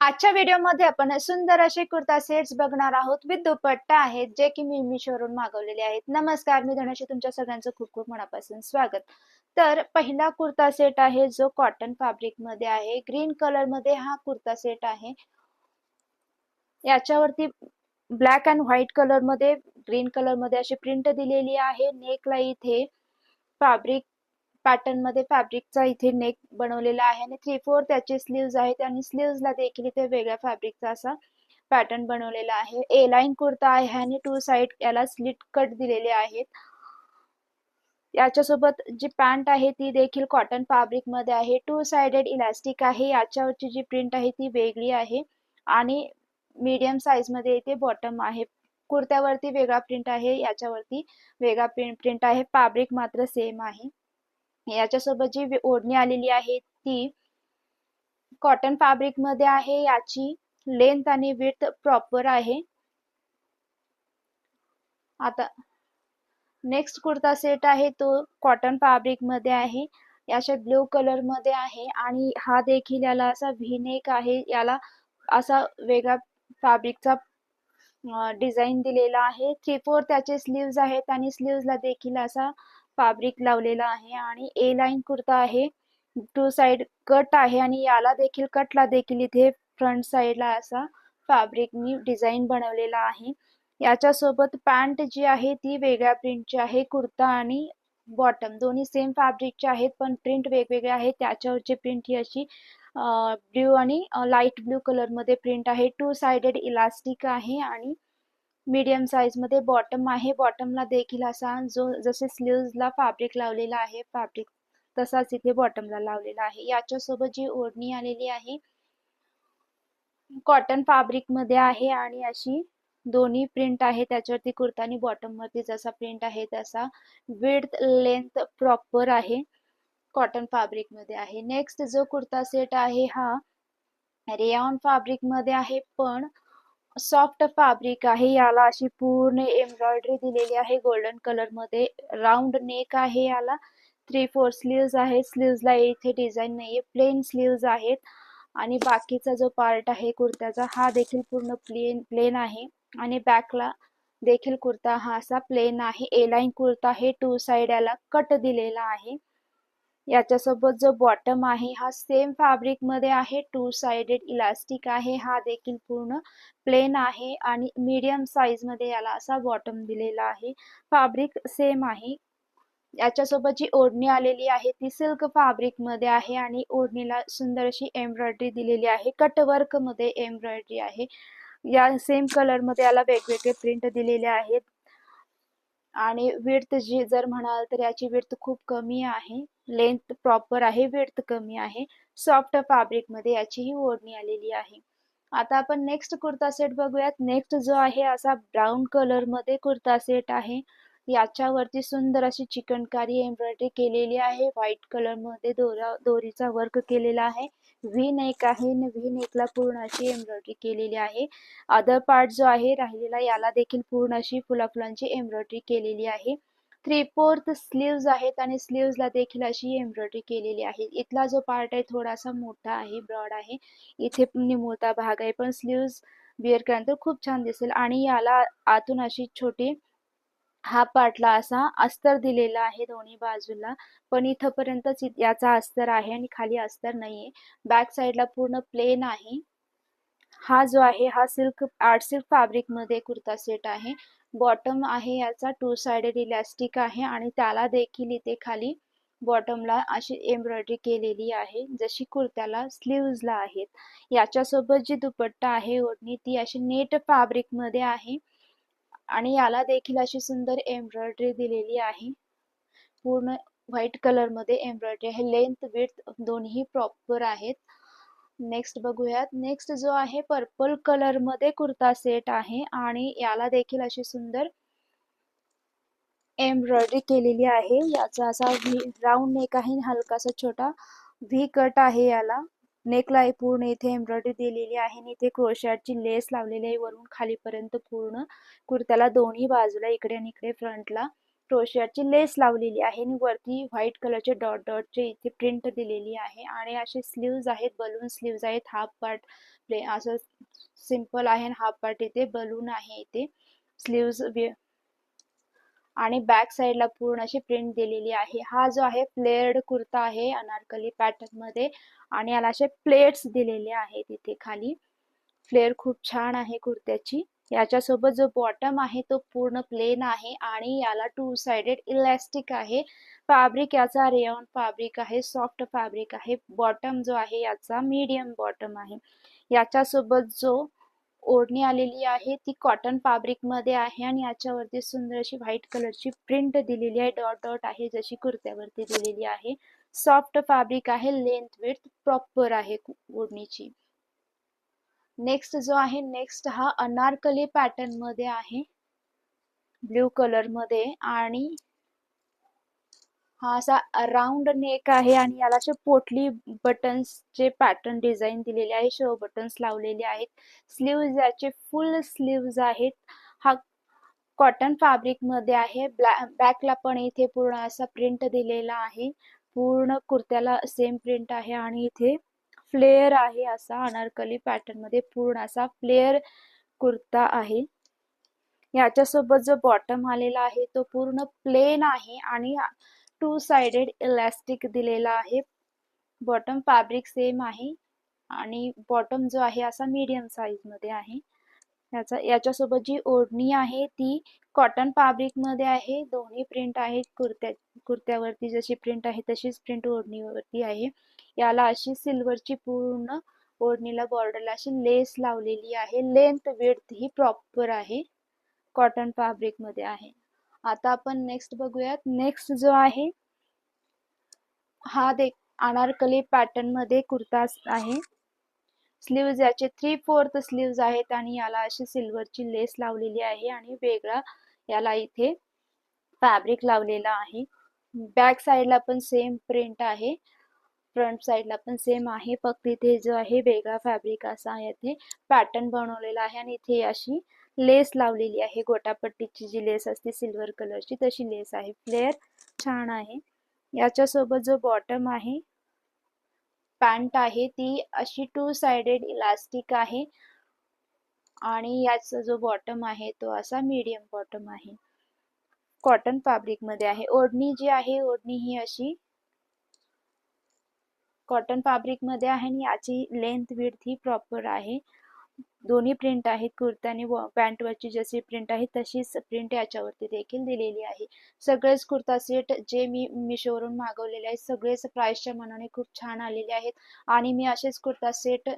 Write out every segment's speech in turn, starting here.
आजच्या व्हिडिओमध्ये आपण सुंदर असे कुर्ता सेट्स बघणार आहोत विथ दुपट्टा आहेत जे की मी मिशोवरून मागवलेले आहेत. नमस्कार, मी धनश्री, तुमच्या सगळ्यांचं खूप खूप मनापासून स्वागत. तर पहिला कुर्ता सेट आहे जो कॉटन फॅब्रिक मध्ये आहे. ग्रीन कलर मध्ये हा कुर्ता सेट आहे. याच्यावरती ब्लॅक अँड व्हाईट कलर मध्ये, ग्रीन कलर मध्ये अशी प्रिंट दिलेली आहे. नेकला इथे फॅब्रिक पॅटर्न मध्ये फॅब्रिकचा इथे नेक बनवलेला आहे आणि 3/4 त्याचे स्लीव्ज आहेत आणि स्लीव्जला देखील इथे वेगळ्या फॅब्रिकचा असा पॅटर्न बनवलेला आहे. ए लाईन कुर्ता आहे आणि टू साइड याला स्लिट कट दिलेले आहेत. याच्यासोबत जी पॅन्ट आहे ती देखील कॉटन फॅब्रिक मध्ये आहे. टू साइडेड इलास्टिक आहे. याच्यावरची जी प्रिंट आहे ती वेगळी आहे आणि मीडियम साइज मध्ये इथे बॉटम आहे. कुर्त्यावरती वेगळा प्रिंट आहे, याच्यावरती वेगळा प्रिंट आहे. फॅब्रिक मात्र सेम आहे. याच्यासोबत जी ओढणी आलेली आहे ती कॉटन फॅब्रिक मध्ये आहे. याची लेंथ आणि विड्थ प्रॉपर आहे. आता नेक्स्ट कुर्ता सेट आहे तो कॉटन फॅब्रिक मध्ये आहे. याच्या ब्ल्यू कलर मध्ये आहे आणि हा देखील याला असा व्ही नेक आहे. याला असा वेगळा फॅब्रिकचा डिझाईन दिलेला आहे. 3/4 त्याचे स्लीव्ज आहेत आणि स्लीव्जला देखील असा फॅब्रिक लावलेला आहे आणि ए लाईन कुर्ता आहे. टू साइड कट आहे आणि याला देखील कटला देखील इथे फ्रंट साइडला असा फॅब्रिकनी डिझाईन बनवलेला आहे. याच्यासोबत पॅन्ट जी आहे ती वेगळ्या प्रिंटची आहे. कुर्ता आणि बॉटम दोन्ही सेम फॅब्रिकचे आहेत पण प्रिंट वेगवेगळे आहेत. त्याच्यावरची प्रिंट ही अशी ब्ल्यू आणि लाईट ब्ल्यू कलर मध्ये प्रिंट आहे. टू साइडेड इलास्टिक आहे आणि मीडियम साइज मध्ये बॉटम आहे. बॉटमला देखील असा जो जसे स्लीव्सला फॅब्रिक लावलेला आहे फॅब्रिक तसाच इथे बॉटमला लावलेला आहे. याच्यासोबत जी ओढणी आलेली आहे कॉटन फॅब्रिक मध्ये आहे आणि अशी दोन्ही प्रिंट आहे. त्याच्यावरती कुर्ता आणि बॉटम वरती जसा प्रिंट आहे तसा विड्थ लेंथ प्रॉपर आहे. कॉटन फॅब्रिक मध्ये आहे. नेक्स्ट जो कुर्ता सेट आहे हा रेयॉन फॅब्रिक मध्ये आहे पण सॉफ्ट फॅब्रिक आहे. याला अशी पूर्ण एम्ब्रॉयडरी दिलेली आहे गोल्डन कलर मध्ये. राऊंड नेक आहे. याला 3/4 स्लीव्ज आहे. स्लीव्जला इथे डिझाईन नाहीये, प्लेन स्लीव्ज आहेत आणि बाकीचा जो पार्ट आहे कुर्त्याचा हा देखील पूर्ण प्लेन आहे आणि बॅकला देखील कुर्ता हा असा प्लेन आहे. ए लाईन कुर्ता आहे. टू साइड याला कट दिलेला आहे. याच्यासोबत जो बॉटम आहे हा सेम फॅब्रिक मध्ये आहे. टू साइडेड इलास्टिक आहे. हा देखील पूर्ण प्लेन आहे आणि मीडियम साइज मध्ये याला असा बॉटम दिलेला आहे. फॅब्रिक सेम आहे. याच्यासोबत जी ओढणी आलेली आहे ती सिल्क फॅब्रिक मध्ये आहे आणि ओढणीला सुंदर अशी एम्ब्रॉयडरी दिलेली आहे. कट वर्क मध्ये एम्ब्रॉयडरी आहे. या सेम कलर मध्ये याला वेगवेगळे प्रिंट दिलेले आहेत आणि विड्थ जी जर म्हणाल तर याची विड्थ खूप कमी आहे. लेंथ प्रॉपर आहे, विड्थ कमी आहे. सॉफ्ट फॅब्रिक मध्ये याची ही ओढणी आलेली आहे. आता आपण नेक्स्ट कुर्ता सेट बघूयात. नेक्स्ट जो आहे असा ब्राऊन कलर मध्ये कुर्ता सेट आहे. याच्यावरती सुंदर अशी चिकनकारी एम्ब्रॉयडरी केलेली आहे. व्हाईट कलर मध्ये दोरीचा वर्क केलेला आहे. व्ही नेक आहे. व्ही नेकला पूर्ण अशी एम्ब्रॉयडरी केलेली आहे. अदर पार्ट जो आहे राहिलेला याला देखील पूर्ण अशी फुलाफुलांची एम्ब्रॉयडरी केलेली आहे. 3/4 स्लीव्ज आहेत आणि स्लीव्जला देखील अशी एम्ब्रॉयडरी केलेली आहे. इथला जो पार्ट आहे थोडासा मोठा आहे, ब्रॉड आहे. इथे निमुळता भाग आहे पण स्लीव्ज बिअर केल्यानंतर खूप छान दिसेल आणि याला आतून अशी छोटी हाफ पार्टला असा अस्तर दिलेला आहे दोन्ही बाजूला पण इथपर्यंतच याचा अस्तर आहे आणि खाली अस्तर नाहीये. बॅक साइडला पूर्ण प्लेन आहे. हा जो आहे हा आर्ट सिल्क फॅब्रिक मध्ये कुर्ता सेट आहे. बॉटम आहे याचा टू साइडेड इलास्टिक आहे आणि त्याला देखील इथे खाली बॉटमला अशी एम्ब्रॉयडरी केलेली आहे जशी कुर्त्याला स्लीव्जला आहेत. याच्यासोबत जी दुपट्टा आहे ओढणी ती अशी नेट फॅब्रिक मध्ये आहे आणि याला देखील अशी सुंदर एम्ब्रॉयडरी दिलेली आहे. पूर्ण व्हाईट कलर मध्ये एम्ब्रॉयडरी आहे. लेंथ विड्थ दोन्ही प्रॉपर आहेत. नेक्स्ट बघूयात. नेक्स्ट जो आहे पर्पल कलर मध्ये कुर्ता सेट आहे आणि याला देखील अशी सुंदर एम्ब्रॉयडरी केलेली आहे. याचा असा राऊंड नेक आहे, हलकासा छोटा व्ही कट आहे. याला नेकला पूर्ण इथे एम्ब्रॉयडरी दिलेली आहे आणि इथे क्रोशाची लेस लावलेली आहे वरून खालीपर्यंत पूर्ण कुर्त्याला दोन्ही बाजूला इकडे आणि इकडे फ्रंटला क्रोशियाची लेस लावलेली आहे आणि वरती व्हाईट कलरचे डॉट डॉटचे इथे प्रिंट दिलेली आहे आणि असे स्लीव्ज आहेत, बलून स्लीव्ज आहेत. हाफ पार्ट असं सिंपल आहे आणि हाफ पार्ट इथे बलून आहे इथे स्लीव्ज आणि बॅक साइडला पूर्ण अशी प्रिंट दिलेली आहे. हा जो आहे फ्लेअर्ड कुर्ता आहे अनारकली पॅटर्न मध्ये आणि याला असे प्लेट्स दिलेले आहेत इथे खाली. फ्लेअर खूप छान आहे कुर्त्याची. याच्यासोबत जो बॉटम आहे तो पूर्ण प्लेन आहे आणि याला टू साइडेड इलास्टिक आहे. फॅब्रिक याचा रेयॉन फॅब्रिक आहे, सॉफ्ट फॅब्रिक आहे. बॉटम जो आहे याचा मीडियम बॉटम आहे. याच्यासोबत जो ओढणी आलेली आहे ती कॉटन फॅब्रिक मध्ये आहे आणि याच्यावरती सुंदर अशी व्हाईट कलरची प्रिंट दिलेली आहे, डॉट डॉट आहे जशी कुर्त्यावरती दिलेली आहे. सॉफ्ट फॅब्रिक आहे, लेंथ विड्थ प्रॉपर आहे ओढणीची. नेक्स्ट जो आहे, नेक्स्ट हा अनारकली पॅटर्न मध्ये आहे, ब्ल्यू कलर मध्ये आणि हा असा राऊंड नेक आहे आणि याला असे पोटली बटन्सचे पॅटर्न डिझाईन दिलेले आहे, शो बटन्स लावलेले आहेत. स्लीव्ज याचे फुल स्लीव्ज आहेत. हा कॉटन फॅब्रिक मध्ये आहे. बॅकला पण इथे पूर्ण असा प्रिंट दिलेला आहे. पूर्ण कुर्त्याला सेम प्रिंट आहे आणि इथे फ्लेअर आहे असा अनारकली पॅटर्न मध्ये पूर्ण असा फ्लेअर कुर्ता आहे. याच्यासोबत जो बॉटम आलेला आहे तो पूर्ण प्लेन आहे आणि टू साइडेड इलास्टिक दिलेला आहे. बॉटम फॅब्रिक सेम आहे आणि बॉटम जो आहे असा मीडियम साइज मध्ये आहे. याच्यासोबत जी ओढणी आहे ती कॉटन फॅब्रिक मध्ये आहे. दोन्ही प्रिंट आहेत, कुर्त्यावरती जशी प्रिंट आहे तशीच प्रिंट ओढणीवरती आहे. याला अशी सिल्वरची पूर्ण ओढणीला बॉर्डरला अशी लेस लावलेली आहे. लेंथ विड्थ ही प्रॉपर आहे, कॉटन फॅब्रिक मध्ये आहे. आता आपण नेक्स्ट बघूयात. नेक्स्ट जो आहे हा अनारकली पॅटर्न मध्ये कुर्ता आहे. स्लीव्ज याचे 3/4 स्लीव्ज आहेत आणि याला अशी सिल्वरची लेस लावलेली आहे आणि वेगळा याला इथे फॅब्रिक लावलेला आहे. बॅक साइडला पण सेम प्रिंट आहे, फ्रंट साइडला पण सेम आहे, फक्त इथे जो आहे वेगळा फॅब्रिक असा येथे पॅटर्न बनवलेला आहे आणि इथे अशी लेस लावलेली आहे. गोटापट्टीची जी लेस असते सिल्वर कलरची तशी लेस आहे. फ्लेअर छान आहे. याच्यासोबत जो बॉटम आहे, पॅन्ट आहे ती अशी टू साइडेड इलास्टिक आहे आणि याचा जो बॉटम आहे तो असा मीडियम बॉटम आहे, कॉटन फॅब्रिक मध्ये आहे. ओढणी जी आहे, ओढणी ही अशी कॉटन फॅब्रिक मध्ये आहे आणि याची लेंथ विड्थ ही प्रॉपर आहे. दोन्ही प्रिंट आहेत, कुर्ता आणि पॅन्ट वरची जशी प्रिंट आहे तशीच प्रिंट याच्यावरती देखील दिलेली आहे. सगळेच कुर्ता सेट जे मी मिशोवरून मागवलेले आहेत सगळेच प्राइसच्या मानाने खूप छान आलेले आहेत आणि मी असेच कुर्ता सेट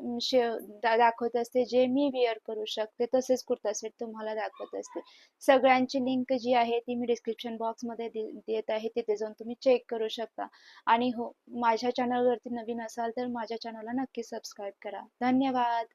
दाखवत असते जे मी वेअर करू शकते, तसेच कुर्ता सेट तुम्हाला दाखवत असते. सगळ्यांची लिंक जी आहे ती मी डिस्क्रिप्शन बॉक्स मध्ये देत आहे, तिथे जाऊन तुम्ही चेक करू शकता. आणि हो, माझ्या चॅनलवरती नवीन असाल तर माझ्या चॅनलला नक्की सबस्क्राईब करा. धन्यवाद.